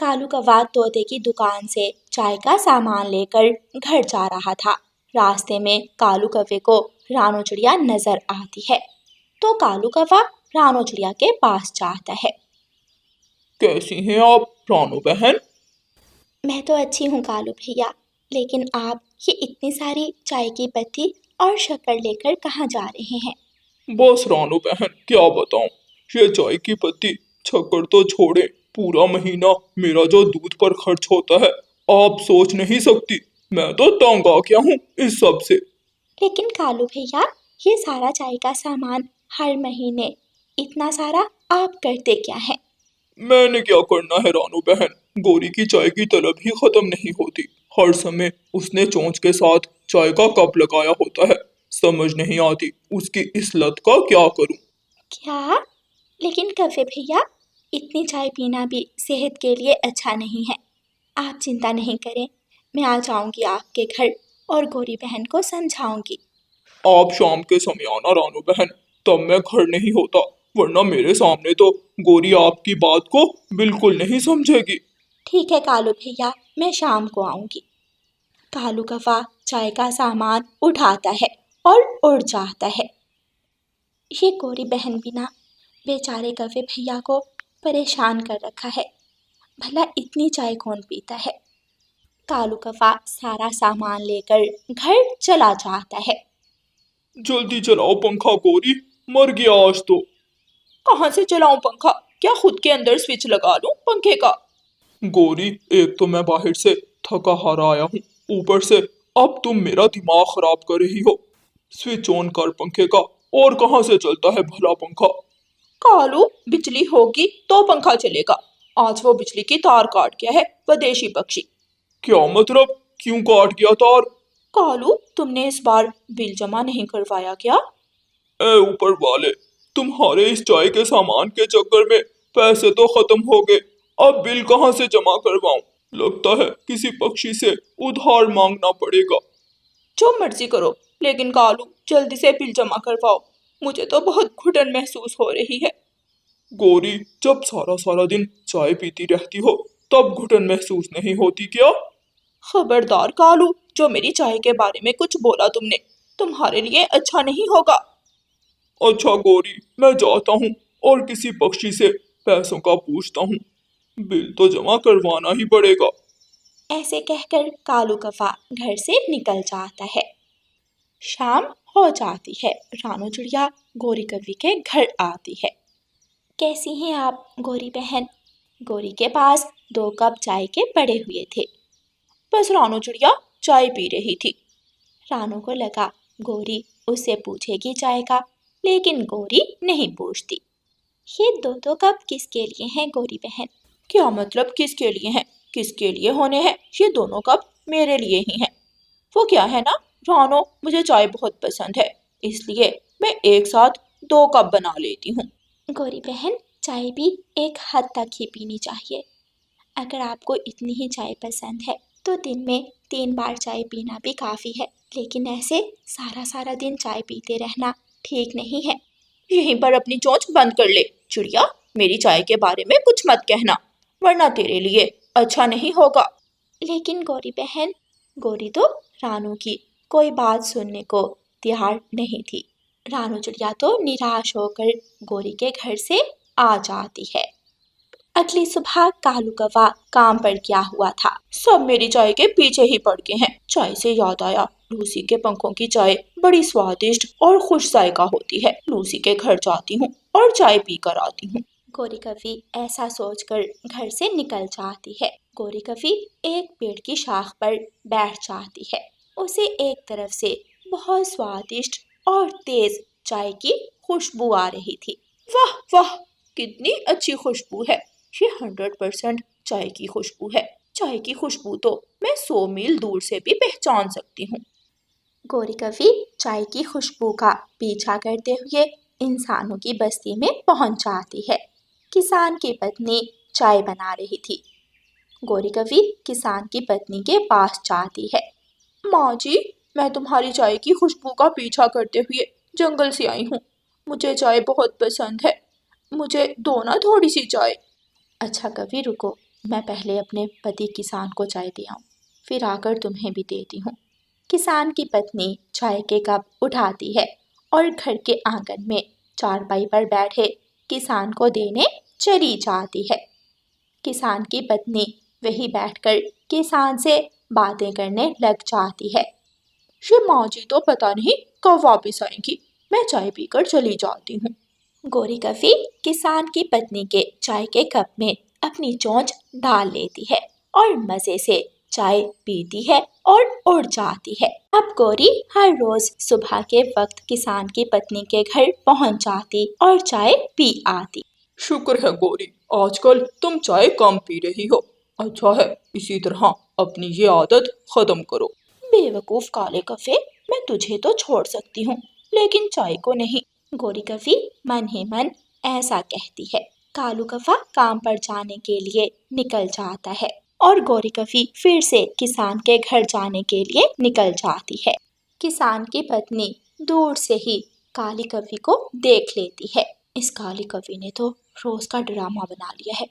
कालू कौवा तोते की दुकान से चाय का सामान लेकर घर जा रहा था। रास्ते में कालू कौवे को रानो चिड़िया नजर आती है, तो कालू कौवा रानो चिड़िया के पास जाता है। कैसी हैं आप रानो बहन? मैं तो अच्छी हूँ कालू भैया, लेकिन आप ये इतनी सारी चाय की पत्ती और शक्कर लेकर कहाँ जा रहे हैं? बस रानो बहन क्या बताऊं, ये चाय की पत्ती शक्कर तो छोड़े, पूरा महीना मेरा जो दूध पर खर्च होता है आप सोच नहीं सकती। मैं तो तंग आ गया हूँ इस सब से। लेकिन कालू भैया, ये सारा चाय का सामान हर महीने इतना सारा आप करते क्या हैं? मैंने क्या करना है रानो बहन, गोरी की चाय की तलब ही खत्म नहीं होती। हर समय उसने चोंच के साथ चाय का कप लगाया होता है। समझ नहीं आती उसकी इस लत का क्या करूं। क्या? लेकिन कौवे भैया, इतनी चाय पीना भी सेहत के लिए अच्छा नहीं है। आप चिंता नहीं करें, मैं आ जाऊंगी आपके घर और गोरी बहन को समझाऊंगी। आप शाम के समय आना रानो बहन, तब मैं घर नहीं होता, वरना मेरे सामने तो गोरी आपकी बात को बिल्कुल नहीं समझेगी। ठीक है कालू भैया, मैं शाम को आऊंगी। कालू कौवा चाय का सामान उठाता है और उड़ जाता है। ये गोरी बहन भी ना बेचारे कौवे भैया को परेशान कर रखा है। भला इतनी चाय कौन पीता है? कालू कौवा सारा सामान लेकर घर चला जाता है। जल्दी चलाओ पंखा गोरी, मर गया आज तो। कहाँ से चलाऊं पंखा? क्या खुद के अंदर स्विच लगा लूं पंखे का? गोरी एक तो मैं बाहर से थका हारा आया हूँ, ऊपर से अब तुम मेरा दिमाग खराब कर रही हो। स्विच ऑन कर पंखे का, और कहाँ से चलता है भला पंखा? कालू, बिजली होगी तो पंखा चलेगा। आज वो बिजली की तार काट गया है विदेशी पक्षी। क्या मतलब, क्यों काट गया तार? कालू, तुमने इस बार बिल जमा नहीं करवाया क्या? ए ऊपर वाले, तुम्हारे इस चाय के सामान के चक्कर में पैसे तो खत्म हो गए, अब बिल कहाँ से जमा करवाऊं? लगता है किसी पक्षी से उधार मांगना पड़ेगा। जो मर्जी करो, लेकिन कालू जल्दी से बिल जमा करवाओ। मुझे तो बहुत घुटन महसूस हो रही है। गोरी, जब सारा सारा दिन चाय पीती रहती हो तब घुटन महसूस नहीं होती क्या? खबरदार कालू, जो मेरी चाय के बारे में कुछ बोला तुमने, तुम्हारे लिए अच्छा नहीं होगा। अच्छा गोरी, मैं जाता हूँ और किसी पक्षी से पैसों का पूछता हूँ, बिल तो जमा करवाना ही पड़ेगा। ऐसे कहकर कालू कौवा घर से निकल जाता है। शाम हो जाती है। रानो चिड़िया गोरी कौवी के घर आती है। कैसी हैं आप गोरी बहन? गोरी के पास 2 कप चाय के पड़े हुए थे। बस रानो चिड़िया चाय पी रही थी। रानो को लगा गोरी उससे पूछेगी चाय का, लेकिन गोरी नहीं पूछती। ये 2 कप किसके लिए हैं गोरी बहन? क्या मतलब किसके लिए हैं? किसके लिए होने हैं? ये दोनों कप मेरे लिए ही हैं। वो क्या है ना रानो, मुझे चाय बहुत पसंद है, इसलिए मैं एक साथ 2 कप बना लेती हूँ। गोरी बहन, चाय भी एक हद तक ही पीनी चाहिए। अगर आपको इतनी ही चाय पसंद है तो दिन में 3 बार चाय पीना भी काफ़ी है, लेकिन ऐसे सारा सारा दिन चाय पीते रहना ठीक नहीं है। यहीं पर अपनी चोंच बंद कर ले चिड़िया, मेरी चाय के बारे में कुछ मत कहना, वरना तेरे लिए अच्छा नहीं होगा। लेकिन गोरी बहन, गोरी तो रानू की कोई बात सुनने को तैयार नहीं थी। रानू चिड़िया तो निराश होकर गोरी के घर से आ जाती है। अगली सुबह कालू कौवा काम पर गया हुआ था। सब मेरी चाय के पीछे ही पड़ गए हैं। चाय से याद आया, लूसी के पंखों की चाय बड़ी स्वादिष्ट और खुश जायका होती है। लूसी के घर जाती हूँ और चाय पी कर आती हूँ। गोरी कौवी ऐसा सोचकर घर से निकल जाती है। गोरी कौवी एक पेड़ की शाख पर बैठ जाती है। उसे एक तरफ से बहुत स्वादिष्ट और तेज चाय की खुशबू आ रही थी। वाह वाह, कितनी अच्छी खुशबू है। ये 100% चाय की खुशबू है। चाय की खुशबू तो मैं 100 मील दूर से भी पहचान सकती हूँ। गोरी कौवी चाय की खुशबू का पीछा करते हुए इंसानों की बस्ती में पहुंच जाती है। किसान की पत्नी चाय बना रही थी। गोरी कौवी किसान की पत्नी के पास जाती है। माँ जी, मैं तुम्हारी चाय की खुशबू का पीछा करते हुए जंगल से आई हूँ। मुझे चाय बहुत पसंद है, मुझे दो ना थोड़ी सी चाय। अच्छा कवि रुको, मैं पहले अपने पति किसान को चाय दे आऊं, फिर आकर तुम्हें भी देती हूँ। किसान की पत्नी चाय के कप उठाती है और घर के आंगन में चारपाई पर बैठे किसान को देने चली जाती है। किसान की पत्नी वहीं बैठकर किसान से बातें करने लग जाती है। ये माँ जी तो पता नहीं कब वापस आएंगी, मैं चाय पीकर चली जाती हूँ। गोरी कफी किसान की पत्नी के चाय के कप में अपनी चोंच डाल लेती है और मजे से चाय पीती है और उड़ जाती है। अब गोरी हर रोज सुबह के वक्त किसान की पत्नी के घर पहुंच जाती और चाय पी आती। शुक्र है गौरी, आजकल तुम चाय कम पी रही हो। अच्छा है, इसी तरह अपनी ये आदत खत्म करो। बेवकूफ काले कफे, मैं तुझे तो छोड़ सकती हूँ लेकिन चाय को नहीं। गोरी कफी मन ही मन ऐसा कहती है। कालू कफा काम पर जाने के लिए निकल जाता है और गोरी कफी फिर से किसान के घर जाने के लिए निकल जाती है। किसान की पत्नी दूर से ही काली कफी को देख लेती है। इस काली कफी ने तो रोज का ड्रामा बना लिया है।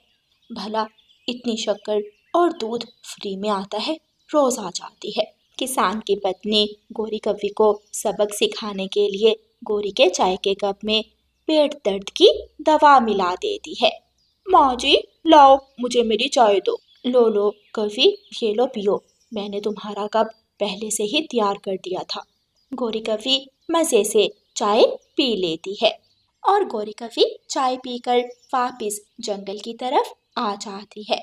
भला इतनी शक्कर और दूध फ्री में आता है, रोज आ जाती है। किसान की पत्नी गोरी कफी को सबक सिखाने के लिए गोरी के चाय के कप में पेट दर्द की दवा मिला देती है। माँ जी लाओ, मुझे मेरी चाय दो। लो लो कफी, ये लो पियो, मैंने तुम्हारा कप पहले से ही तैयार कर दिया था। गोरी कफी मजे से चाय पी लेती है और गोरी कफी चाय पीकर वापिस जंगल की तरफ आ जाती है।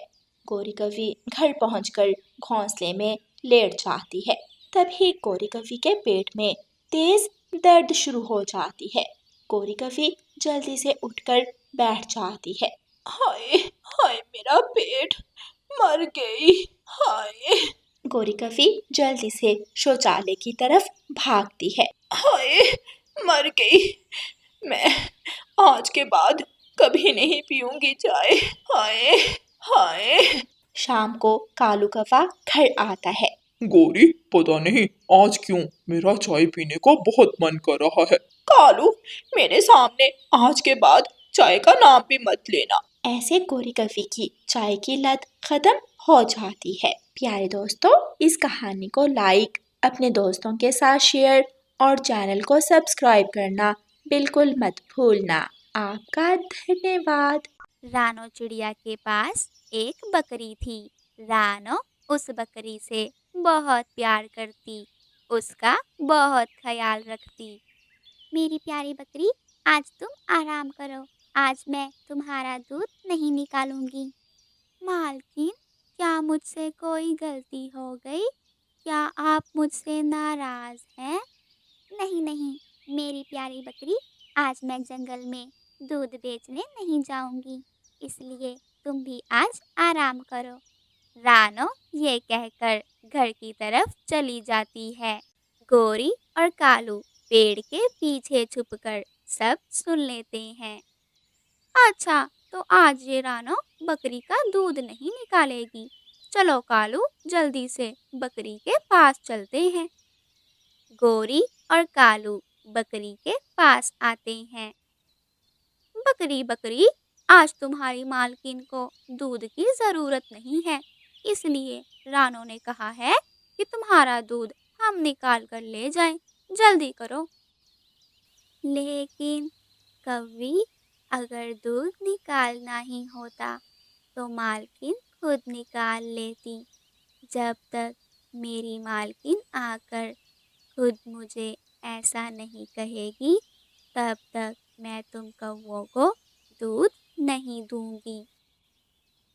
गोरी कफी घर पहुंचकर घोंसले में लेट जाती है। तभी गोरी कफी के पेट में तेज दर्द शुरू हो जाती है। गोरी कफी जल्दी से उठकर बैठ जाती है। हाय हाय मेरा पेट, मर गई, हाय। गोरी कफी जल्दी से शौचालय की तरफ भागती है। हाय मर गई, मैं आज के बाद कभी नहीं पीऊंगी चाय, हाय हाय। शाम को कालू कफा घर आता है। गौरी, पता नहीं आज क्यों मेरा चाय पीने को बहुत मन कर रहा है। कालू, मेरे सामने आज के बाद चाय का नाम भी मत लेना। ऐसे गोरी कफी की चाय की लत खत्म हो जाती है। प्यारे दोस्तों, इस कहानी को लाइक, अपने दोस्तों के साथ शेयर और चैनल को सब्सक्राइब करना बिल्कुल मत भूलना। आपका धन्यवाद। रानो चिड़िया के पास एक बकरी थी। रानो उस बकरी से बहुत प्यार करती, उसका बहुत ख्याल रखती। मेरी प्यारी बकरी, आज तुम आराम करो, आज मैं तुम्हारा दूध नहीं निकालूंगी। मालकिन, क्या मुझसे कोई गलती हो गई? क्या आप मुझसे नाराज हैं? नहीं नहीं, मेरी प्यारी बकरी, आज मैं जंगल में दूध बेचने नहीं जाऊंगी, इसलिए तुम भी आज आराम करो। रानो ये कहकर घर की तरफ चली जाती है। गोरी और कालू पेड़ के पीछे छुपकर सब सुन लेते हैं। अच्छा, तो आज ये रानो बकरी का दूध नहीं निकालेगी। चलो कालू, जल्दी से बकरी के पास चलते हैं। गोरी और कालू बकरी के पास आते हैं। बकरी बकरी, आज तुम्हारी मालकिन को दूध की ज़रूरत नहीं है, इसलिए रानो ने कहा है कि तुम्हारा दूध हम निकाल कर ले जाएं, जल्दी करो। लेकिन कौवी, अगर दूध निकालना ही होता तो मालकिन खुद निकाल लेती। जब तक मेरी मालकिन आकर खुद मुझे ऐसा नहीं कहेगी, तब तक मैं तुम कौवों को दूध नहीं दूंगी।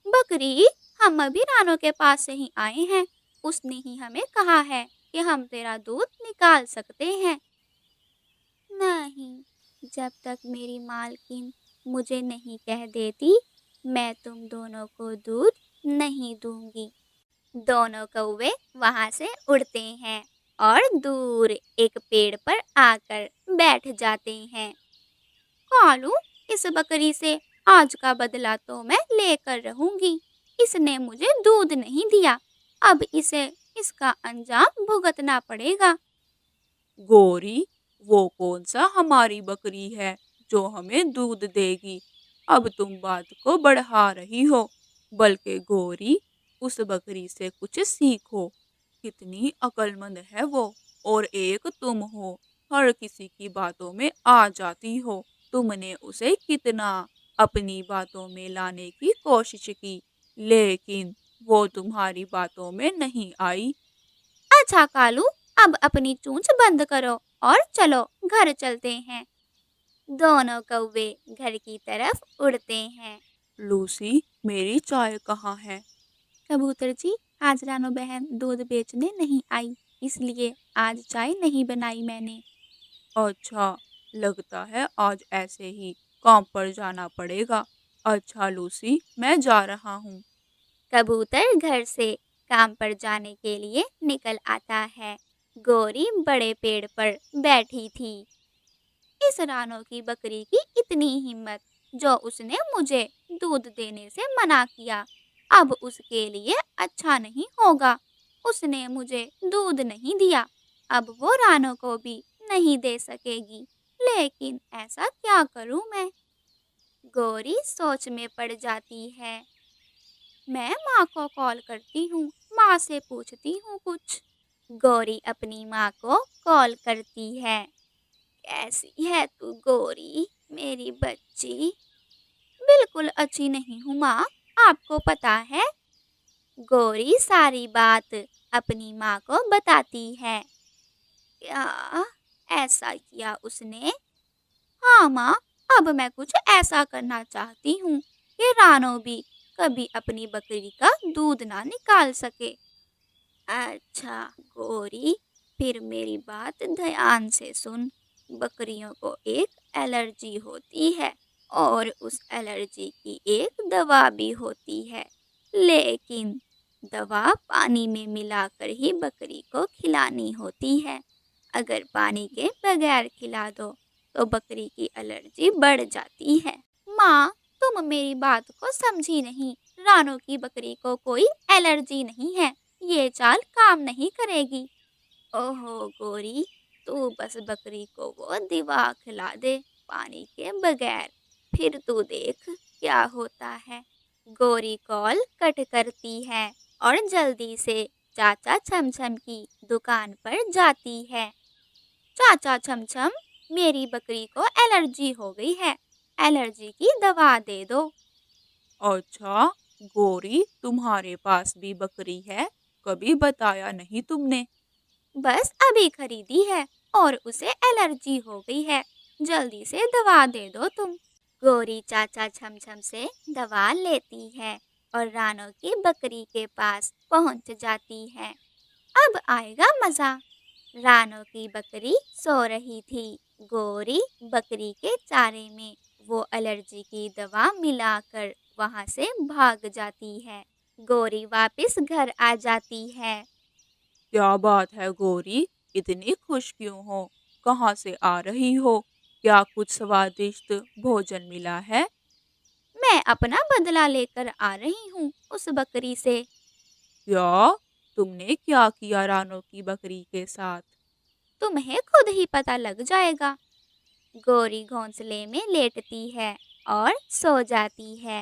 बकरी, हम अभी रानो के पास से ही आए हैं, उसने ही हमें कहा है कि हम तेरा दूध निकाल सकते हैं। नहीं, जब तक मेरी मालकिन मुझे नहीं कह देती, मैं तुम दोनों को दूध नहीं दूंगी। दोनों कौवे वहाँ से उड़ते हैं और दूर एक पेड़ पर आकर बैठ जाते हैं। कालू, इस बकरी से आज का बदला तो मैं लेकर रहूंगी। इसने मुझे दूध नहीं दिया, अब इसे इसका अंजाम भुगतना पड़ेगा। गौरी, वो कौन सा हमारी बकरी है जो हमें दूध देगी? अब तुम बात को बढ़ा रही हो। बल्कि गौरी, उस बकरी से कुछ सीखो। कितनी अक्लमंद है वो, और एक तुम हो, हर किसी की बातों में आ जाती हो। तुमने उसे कितना अपनी बातों में लाने की कोशिश की, लेकिन वो तुम्हारी बातों में नहीं आई। अच्छा कालू, अब अपनी चूंच बंद करो और चलो घर चलते हैं। दोनों कौवे घर की तरफ उड़ते हैं। लूसी, मेरी चाय कहाँ है? कबूतर जी, आज रानो बहन दूध बेचने नहीं आई, इसलिए आज चाय नहीं बनाई मैंने। अच्छा, लगता है आज ऐसे ही काम पर जाना पड़ेगा। अच्छा लूसी, मैं जा रहा हूँ। कबूतर घर से काम पर जाने के लिए निकल आता है। गौरी बड़े पेड़ पर बैठी थी। इस रानो की बकरी की इतनी हिम्मत, जो उसने मुझे दूध देने से मना किया। अब उसके लिए अच्छा नहीं होगा। उसने मुझे दूध नहीं दिया, अब वो रानो को भी नहीं दे सकेगी। लेकिन ऐसा क्या करूं मैं? गौरी सोच में पड़ जाती है। मैं माँ को कॉल करती हूँ, माँ से पूछती हूँ कुछ। गौरी अपनी माँ को कॉल करती है। कैसी है तू गौरी, मेरी बच्ची? बिल्कुल अच्छी नहीं हूँ माँ, आपको पता है। गौरी सारी बात अपनी माँ को बताती है। क्या ऐसा किया उसने? हाँ माँ, अब मैं कुछ ऐसा करना चाहती हूँ कि रानो भी कभी अपनी बकरी का दूध ना निकाल सके। अच्छा गौरी, फिर मेरी बात ध्यान से सुन। बकरियों को एक एलर्जी होती है, और उस एलर्जी की एक दवा भी होती है। लेकिन दवा पानी में मिलाकर ही बकरी को खिलानी होती है। अगर पानी के बगैर खिला दो तो बकरी की एलर्जी बढ़ जाती है। माँ, तुम मेरी बात को समझी नहीं। रानो की बकरी को कोई एलर्जी नहीं है, ये चाल काम नहीं करेगी। ओहो गौरी, तू बस बकरी को वो दवा खिला दे पानी के बगैर, फिर तू देख क्या होता है। गौरी कॉल कट करती है और जल्दी से चाचा छमछम की दुकान पर जाती है। चाचा छमछम, मेरी बकरी को एलर्जी हो गई है, एलर्जी की दवा दे दो। अच्छा गौरी, तुम्हारे पास भी बकरी है? कभी बताया नहीं तुमने। बस अभी खरीदी है और उसे एलर्जी हो गई है, जल्दी से दवा दे दो तुम। गौरी चाचा छमछम से दवा लेती है और रानो की बकरी के पास पहुंच जाती है। अब आएगा मजा। रानो की बकरी सो रही थी। गौरी बकरी के चारे में वो एलर्जी की दवा मिलाकर वहां से भाग जाती है। गौरी वापस घर आ जाती है। क्या बात है गौरी, इतनी खुश क्यों हो? कहाँ से आ रही हो? क्या कुछ स्वादिष्ट भोजन मिला है? मैं अपना बदला लेकर आ रही हूँ उस बकरी से। क्या? तुमने क्या किया रानो की बकरी के साथ? तुम्हें खुद ही पता लग जाएगा। गौरी घोंसले में लेटती है और सो जाती है।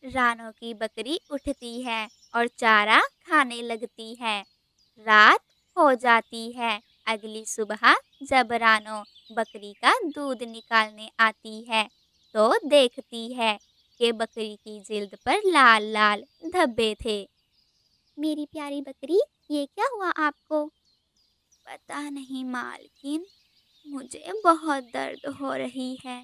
रानो की बकरी उठती है और चारा खाने लगती है। रात हो जाती है। अगली सुबह जब रानो बकरी का दूध निकालने आती है तो देखती है कि बकरी की जिल्द पर लाल लाल धब्बे थे। मेरी प्यारी बकरी, ये क्या हुआ आपको? पता नहीं मालकिन, मुझे बहुत दर्द हो रही है।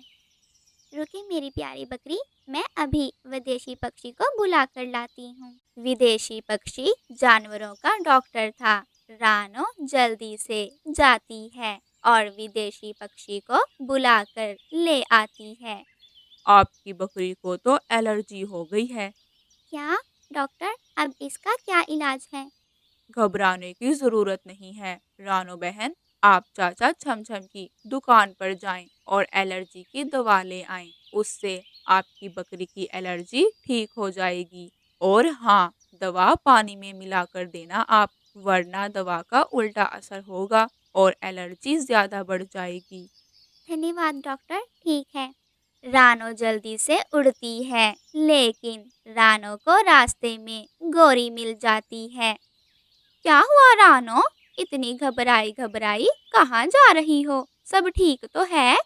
रुकी मेरी प्यारी बकरी, मैं अभी विदेशी पक्षी को बुला कर लाती हूँ। विदेशी पक्षी जानवरों का डॉक्टर था। रानो जल्दी से जाती है और विदेशी पक्षी को बुलाकर ले आती है। आपकी बकरी को तो एलर्जी हो गई है। क्या डॉक्टर, अब इसका क्या इलाज है? घबराने की जरूरत नहीं है रानो बहन। आप चाचा छमछम की दुकान पर जाएं और एलर्जी की दवा ले आएं। उससे आपकी बकरी की एलर्जी ठीक हो जाएगी। और हाँ, दवा पानी में मिलाकर देना आप, वरना दवा का उल्टा असर होगा और एलर्जी ज्यादा बढ़ जाएगी। धन्यवाद डॉक्टर, ठीक है। रानो जल्दी से उड़ती है, लेकिन रानो को रास्ते में गोरी मिल जाती है। क्या हुआ रानो? इतनी घबराई घबराई कहाँ जा रही हो? सब ठीक तो है?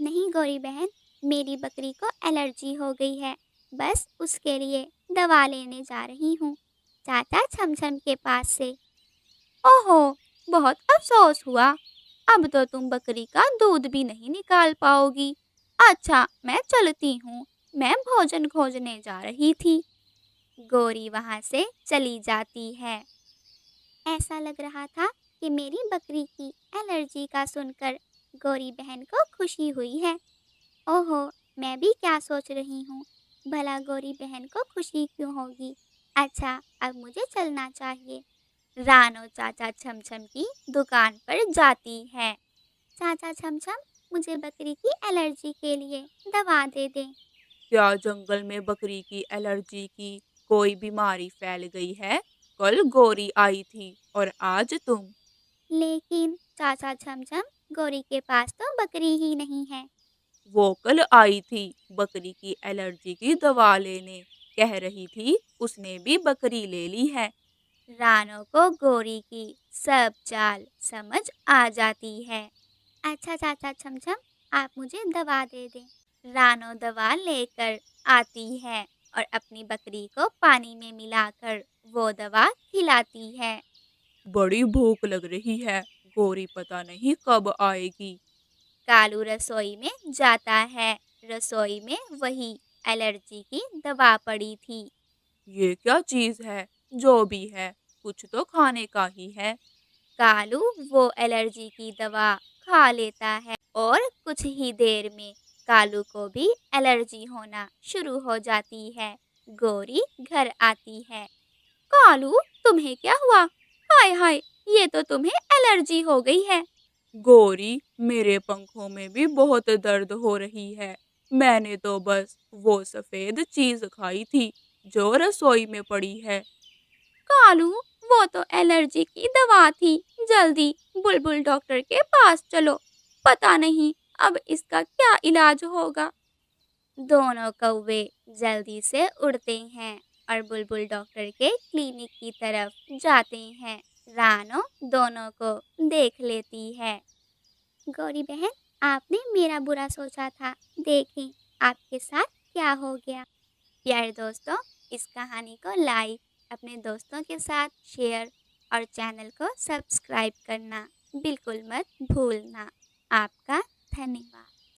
नहीं गौरी बहन, मेरी बकरी को एलर्जी हो गई है, बस उसके लिए दवा लेने जा रही हूँ चाचा छमछम के पास से। ओहो, बहुत अफसोस हुआ। अब तो तुम बकरी का दूध भी नहीं निकाल पाओगी। अच्छा, मैं चलती हूँ, मैं भोजन खोजने जा रही थी। गौरी वहाँ से चली जाती है। ऐसा लग रहा था कि मेरी बकरी की एलर्जी का सुनकर गौरी बहन को खुशी हुई है। ओहो, मैं भी क्या सोच रही हूँ, भला गौरी बहन को खुशी क्यों होगी। अच्छा, अब मुझे चलना चाहिए। रानो चाचा छमछम की दुकान पर जाती है। चाचा छमछम, मुझे बकरी की एलर्जी के लिए दवा दे दें। क्या जंगल में बकरी की एलर्जी की कोई बीमारी फैल गई है? कल गौरी आई थी और आज तुम। लेकिन चाचा छमछम, गौरी के पास तो बकरी ही नहीं है। वो कल आई थी बकरी की एलर्जी की दवा लेने, कह रही थी उसने भी बकरी ले ली है। रानो को गौरी की सब चाल समझ आ जाती है। अच्छा चाचा छमछम, आप मुझे दवा दे दें। रानो दवा लेकर आती है और अपनी बकरी को पानी में मिलाकर वो दवा खिलाती है। बड़ी भूख लग रही है, गौरी पता नहीं कब आएगी। कालू रसोई में जाता है। रसोई में वही एलर्जी की दवा पड़ी थी। ये क्या चीज है? जो भी है, कुछ तो खाने का ही है। कालू वो एलर्जी की दवा खा लेता है और कुछ ही देर में कालू को भी एलर्जी होना शुरू हो जाती है। गौरी घर आती है। कालू, तुम्हें क्या हुआ? हाय हाय, ये तो तुम्हें एलर्जी हो गई है। गौरी, मेरे पंखों में भी बहुत दर्द हो रही है। मैंने तो बस वो सफेद चीज खाई थी जो रसोई में पड़ी है। कालू, वो तो एलर्जी की दवा थी। जल्दी बुलबुल डॉक्टर के पास चलो, पता नहीं अब इसका क्या इलाज होगा। दोनों कौवे जल्दी से उड़ते हैं और बुलबुल डॉक्टर के क्लिनिक की तरफ जाते हैं। रानो दोनों को देख लेती है। गौरी बहन, आपने मेरा बुरा सोचा था, देखें आपके साथ क्या हो गया। प्यारे दोस्तों, इस कहानी को लाइक, अपने दोस्तों के साथ शेयर और चैनल को सब्सक्राइब करना बिल्कुल मत भूलना। आपका धन्यवाद।